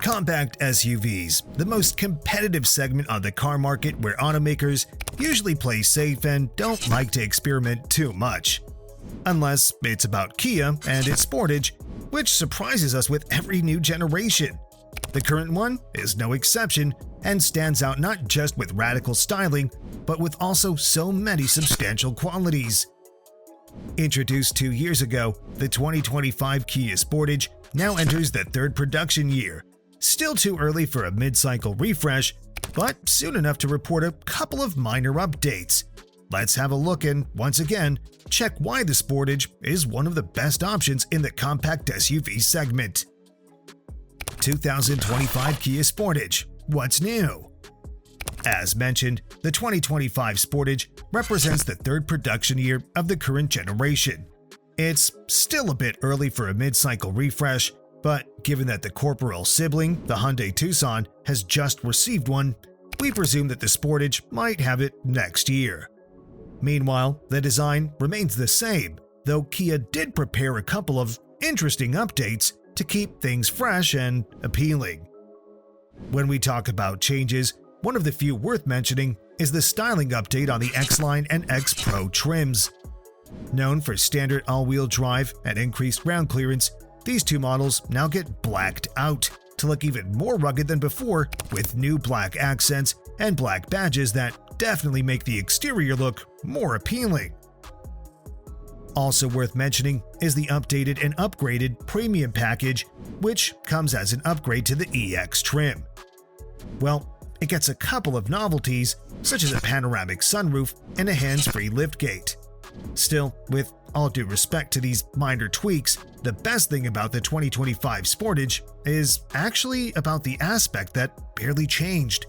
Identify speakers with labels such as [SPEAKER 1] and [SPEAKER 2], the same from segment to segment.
[SPEAKER 1] Compact SUVs, the most competitive segment on the car market where automakers usually play safe and don't like to experiment too much. Unless it's about Kia and its Sportage, which surprises us with every new generation. The current one is no exception and stands out not just with radical styling, but with also so many substantial qualities. Introduced 2 years ago, the 2025 Kia Sportage now enters the third production year. Still too early for a mid-cycle refresh, but soon enough to report a couple of minor updates. Let's have a look and, once again, check why the Sportage is one of the best options in the compact SUV segment. 2025 Kia Sportage. What's new? As mentioned, the 2025 Sportage represents the third production year of the current generation. It's still a bit early for a mid-cycle refresh, but given that the corporeal sibling, the Hyundai Tucson, has just received one, we presume that the Sportage might have it next year. Meanwhile, the design remains the same, though Kia did prepare a couple of interesting updates to keep things fresh and appealing. When we talk about changes, one of the few worth mentioning is the styling update on the X-Line and X Pro trims. Known for standard all-wheel drive and increased ground clearance, these two models now get blacked out to look even more rugged than before, with new black accents and black badges that definitely make the exterior look more appealing. Also worth mentioning is the updated and upgraded premium package, which comes as an upgrade to the EX trim. Well, it gets a couple of novelties, such as a panoramic sunroof and a hands-free liftgate. Still, with all due respect to these minor tweaks, the best thing about the 2025 Sportage is actually about the aspect that barely changed.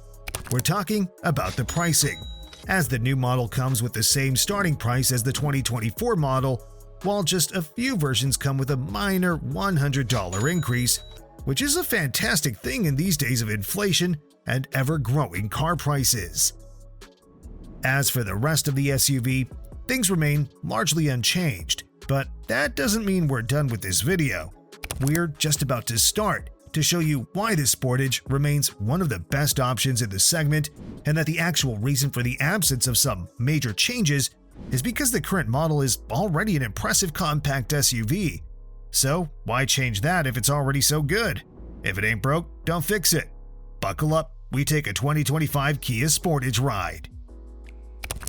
[SPEAKER 1] We're talking about the pricing, as the new model comes with the same starting price as the 2024 model, while just a few versions come with a minor $100 increase, which is a fantastic thing in these days of inflation and ever-growing car prices. As for the rest of the SUV, things remain largely unchanged, but that doesn't mean we're done with this video. We're just about to start to show you why this Sportage remains one of the best options in the segment, and that the actual reason for the absence of some major changes is because the current model is already an impressive compact SUV. So why change that if it's already so good? If it ain't broke, don't fix it. Buckle up, we take a 2025 Kia Sportage ride.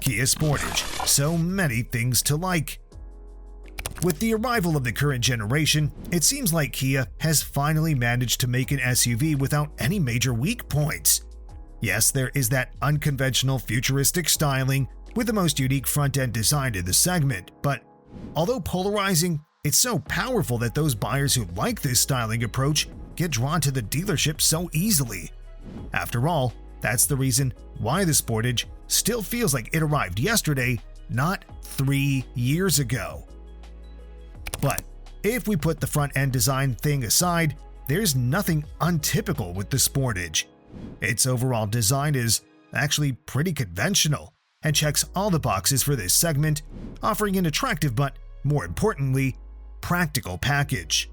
[SPEAKER 1] Kia Sportage, so many things to like. With the arrival of the current generation, it seems like Kia has finally managed to make an SUV without any major weak points. Yes, there is that unconventional futuristic styling with the most unique front-end design in the segment, but although polarizing, it's so powerful that those buyers who like this styling approach get drawn to the dealership so easily. After all, that's the reason why the Sportage still feels like it arrived yesterday, not 3 years ago. But if we put the front-end design thing aside, there's nothing untypical with the Sportage. Its overall design is actually pretty conventional and checks all the boxes for this segment, offering an attractive but, more importantly, practical package.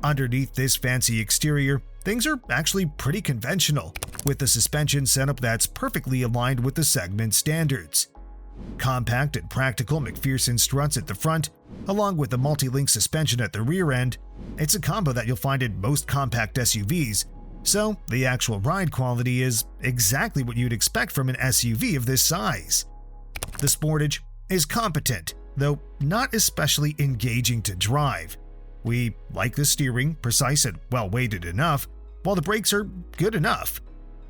[SPEAKER 1] Underneath this fancy exterior, things are actually pretty conventional, with the suspension setup that's perfectly aligned with the segment standards. Compact and practical McPherson struts at the front, along with the multi-link suspension at the rear end, it's a combo that you'll find in most compact SUVs, so the actual ride quality is exactly what you'd expect from an SUV of this size. The Sportage is competent, though not especially engaging to drive. We like the steering, precise and well-weighted enough, while the brakes are good enough.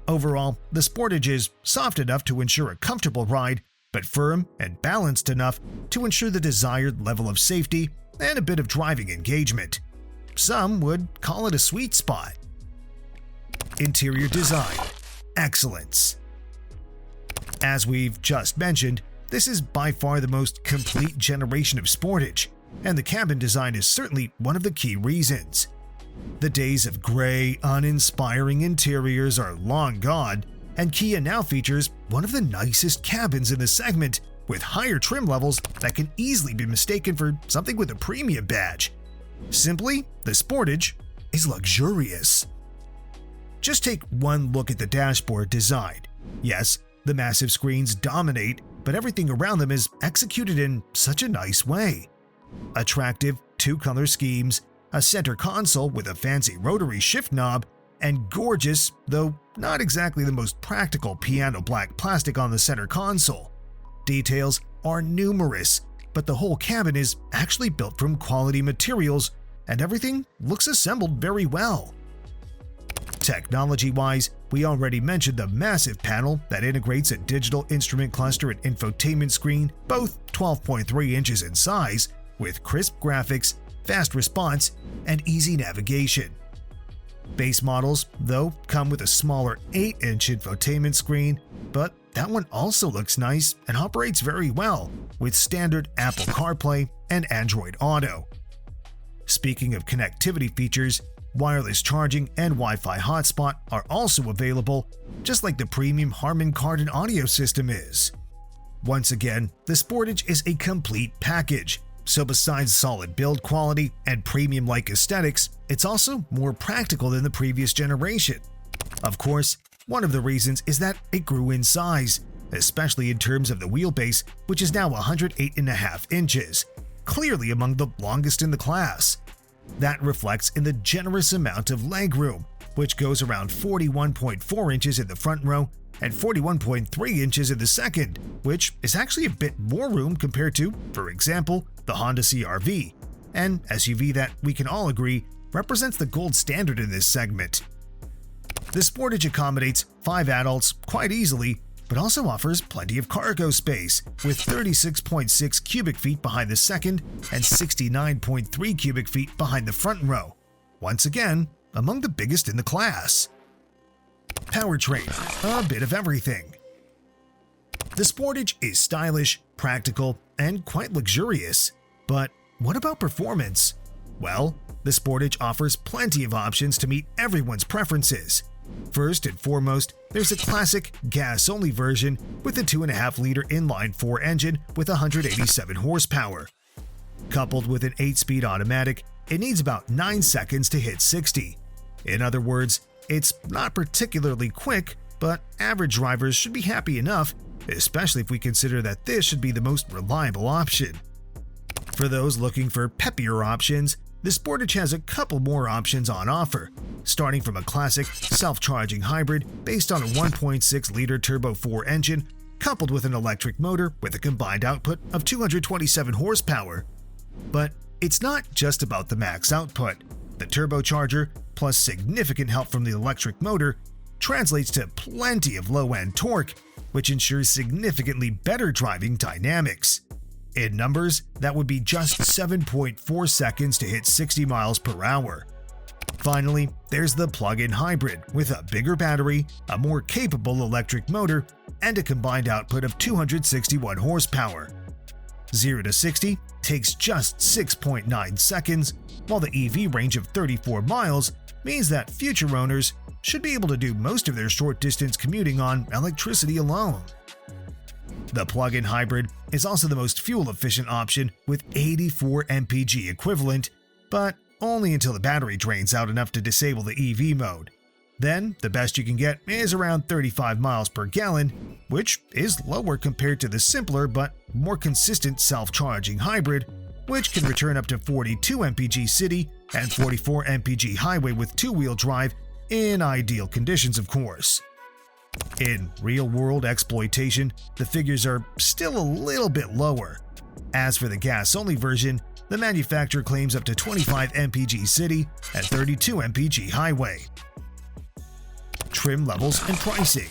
[SPEAKER 1] Overall, the Sportage is soft enough to ensure a comfortable ride, but firm and balanced enough to ensure the desired level of safety and a bit of driving engagement. Some would call it a sweet spot. Interior design. Excellence. As we've just mentioned, this is by far the most complete generation of Sportage, and the cabin design is certainly one of the key reasons. The days of gray, uninspiring interiors are long gone, and Kia now features one of the nicest cabins in the segment, with higher trim levels that can easily be mistaken for something with a premium badge. Simply, the Sportage is luxurious. Just take one look at the dashboard design. Yes, the massive screens dominate, but everything around them is executed in such a nice way. Attractive two-color schemes, a center console with a fancy rotary shift knob, and gorgeous, though not exactly the most practical piano black plastic on the center console. Details are numerous, but the whole cabin is actually built from quality materials, and everything looks assembled very well. Technology-wise, we already mentioned the massive panel that integrates a digital instrument cluster and infotainment screen, both 12.3 inches in size, with crisp graphics, fast response, and easy navigation. Base models, though, come with a smaller 8-inch infotainment screen, but that one also looks nice and operates very well with standard Apple CarPlay and Android Auto. Speaking of connectivity features, wireless charging and Wi-Fi hotspot are also available, just like the premium Harman Kardon audio system is. Once again, the Sportage is a complete package, so besides solid build quality and premium-like aesthetics, it's also more practical than the previous generation. Of course, one of the reasons is that it grew in size, especially in terms of the wheelbase, which is now 108.5 inches, clearly among the longest in the class. That reflects in the generous amount of legroom, which goes around 41.4 inches in the front row and 41.3 inches in the second, which is actually a bit more room compared to, for example, the Honda CR-V, an SUV that we can all agree represents the gold standard in this segment. The Sportage accommodates 5 adults quite easily, but also offers plenty of cargo space, with 36.6 cubic feet behind the second and 69.3 cubic feet behind the front row. Once again, among the biggest in the class. Powertrain, a bit of everything. The Sportage is stylish, practical, and quite luxurious. But what about performance? Well, the Sportage offers plenty of options to meet everyone's preferences. First and foremost, there's a classic gas-only version with a 2.5-liter inline-4 engine with 187 horsepower. Coupled with an 8-speed automatic, it needs about 9 seconds to hit 60. In other words, it's not particularly quick, but average drivers should be happy enough, especially if we consider that this should be the most reliable option. For those looking for peppier options, the Sportage has a couple more options on offer, starting from a classic self-charging hybrid based on a 1.6-liter Turbo 4 engine coupled with an electric motor with a combined output of 227 horsepower. But it's not just about the max output. The turbocharger, plus significant help from the electric motor, translates to plenty of low-end torque, which ensures significantly better driving dynamics. In numbers, that would be just 7.4 seconds to hit 60 miles per hour. Finally, there's the plug-in hybrid with a bigger battery, a more capable electric motor, and a combined output of 261 horsepower. 0 to 60 takes just 6.9 seconds, while the EV range of 34 miles means that future owners should be able to do most of their short-distance commuting on electricity alone. The plug-in hybrid is also the most fuel-efficient option with 84 mpg equivalent, but only until the battery drains out enough to disable the EV mode. Then, the best you can get is around 35 miles per gallon, which is lower compared to the simpler but more consistent self-charging hybrid, which can return up to 42 mpg city and 44 mpg highway with two-wheel drive in ideal conditions, of course. In real-world exploitation, the figures are still a little bit lower. As for the gas-only version, the manufacturer claims up to 25 mpg city and 32 mpg highway. Trim levels and pricing.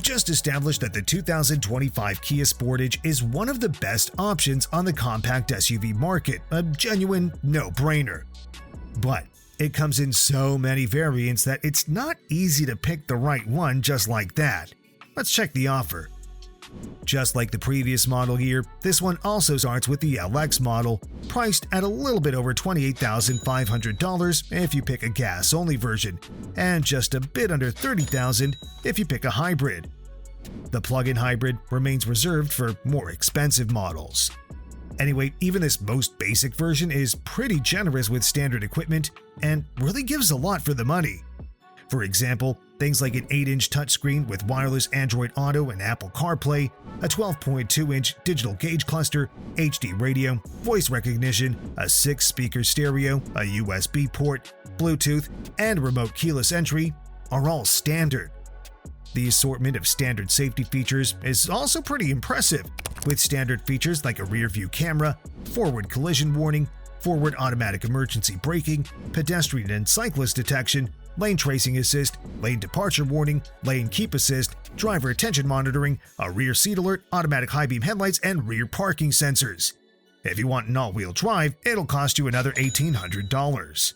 [SPEAKER 1] Just established that the 2025 Kia Sportage is one of the best options on the compact SUV market, a genuine no-brainer. But it comes in so many variants that it's not easy to pick the right one just like that. Let's check the offer. Just like the previous model year, this one also starts with the LX model, priced at a little bit over $28,500 if you pick a gas-only version, and just a bit under $30,000 if you pick a hybrid. The plug-in hybrid remains reserved for more expensive models. Anyway, even this most basic version is pretty generous with standard equipment and really gives a lot for the money. For example, things like an 8-inch touchscreen with wireless Android Auto and Apple CarPlay, a 12.2-inch digital gauge cluster, HD radio, voice recognition, a 6-speaker stereo, a USB port, Bluetooth, and remote keyless entry are all standard. The assortment of standard safety features is also pretty impressive, with standard features like a rear-view camera, forward collision warning, forward automatic emergency braking, pedestrian and cyclist detection, lane tracing assist, lane departure warning, lane keep assist, driver attention monitoring, a rear seat alert, automatic high-beam headlights, and rear parking sensors. If you want an all-wheel drive, it'll cost you another $1,800.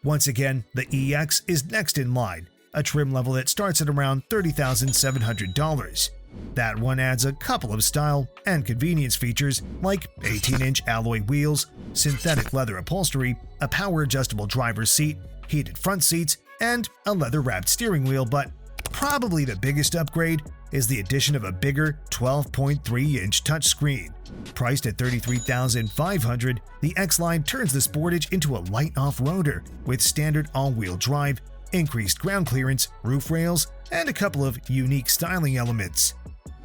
[SPEAKER 1] Once again, the EX is next in line, a trim level that starts at around $30,700. That one adds a couple of style and convenience features like 18-inch alloy wheels, synthetic leather upholstery, a power-adjustable driver's seat, heated front seats, and a leather-wrapped steering wheel, but probably the biggest upgrade is the addition of a bigger 12.3-inch touchscreen. Priced at $33,500, the X-Line turns the Sportage into a light off-roader with standard all-wheel drive, increased ground clearance, roof rails, and a couple of unique styling elements.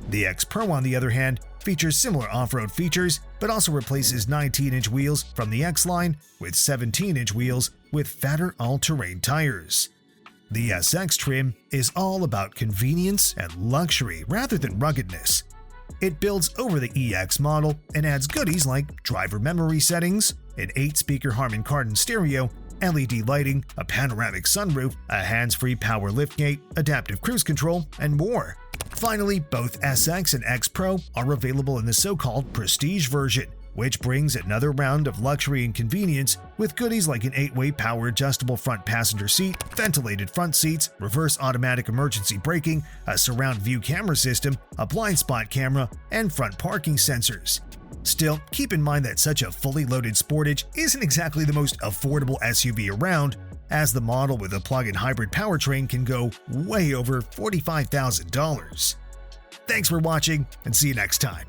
[SPEAKER 1] The X Pro, on the other hand, features similar off-road features, but also replaces 19-inch wheels from the X-Line with 17-inch wheels with fatter all-terrain tires. The SX trim is all about convenience and luxury rather than ruggedness. It builds over the EX model and adds goodies like driver memory settings, an 8-speaker Harman Kardon stereo, LED lighting, a panoramic sunroof, a hands-free power liftgate, adaptive cruise control, and more. Finally, both SX and X Pro are available in the so-called Prestige version, which brings another round of luxury and convenience with goodies like an 8-way power-adjustable front passenger seat, ventilated front seats, reverse automatic emergency braking, a surround view camera system, a blind spot camera, and front parking sensors. Still, keep in mind that such a fully loaded Sportage isn't exactly the most affordable SUV around, as the model with a plug-in hybrid powertrain can go way over $45,000. Thanks for watching, and see you next time.